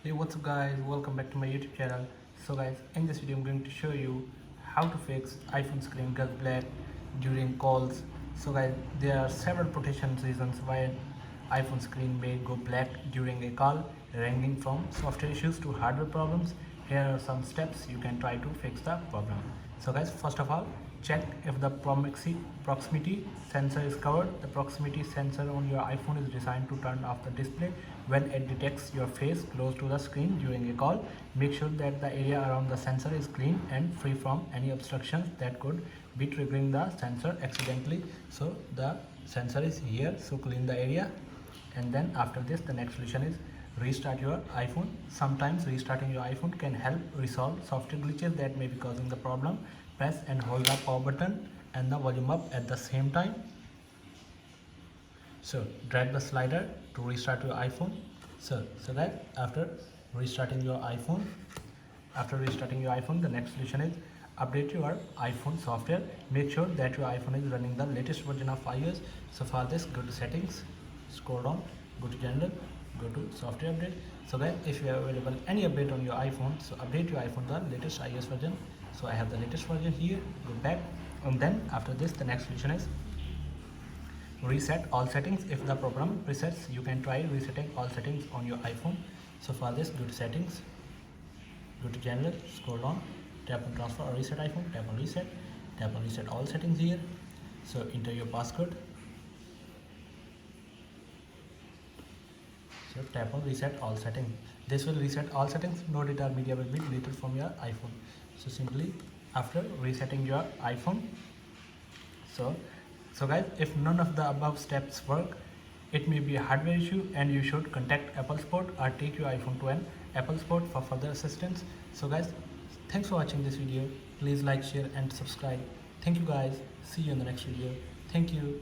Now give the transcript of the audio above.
Hey, what's up guys, welcome back to my YouTube channel. So guys, in this video I'm going to show you how to fix iPhone screen goes black during calls. So guys, there are several protection reasons why iPhone screen may go black during a call, ranging from software issues to hardware problems. Here are some steps you can try to fix the problem. So guys, first of all, check if the proximity sensor is covered. The proximity sensor on your iPhone is designed to turn off the display when it detects your face close to the screen during a call. Make sure that the area around the sensor is clean and free from any obstructions that could be triggering the sensor accidentally. So the sensor is here, so clean the area. And then after this, the next solution is restart your iPhone. Sometimes restarting your iPhone can help resolve software glitches that may be causing the problem. Press and hold the power button and the volume up at the same time. So drag the slider to restart your iPhone. So that after restarting your iPhone, the next solution is update your iPhone software. Make sure that your iPhone is running the latest version of iOS. So for this, go to settings, scroll down, go to general, go to software update. So guys, if you have available any update on your iPhone, so update your iPhone the latest iOS version. So I have the latest version here. Go back, and then after this, the next solution is reset all settings. If the program resets, you can try resetting all settings on your iPhone. So for this, go to settings, go to general, scroll down, tap on transfer or reset iPhone, tap on reset all settings here. So enter your passcode. So tap on reset all settings. This will reset all settings. No data or media will be deleted from your iPhone. So simply after resetting your iPhone, so guys, if none of the above steps work, it may be a hardware issue and you should contact Apple support or take your iPhone to an Apple support for further assistance. So guys, thanks for watching this video. Please like, share and subscribe. Thank you guys. See you in the next video. Thank you.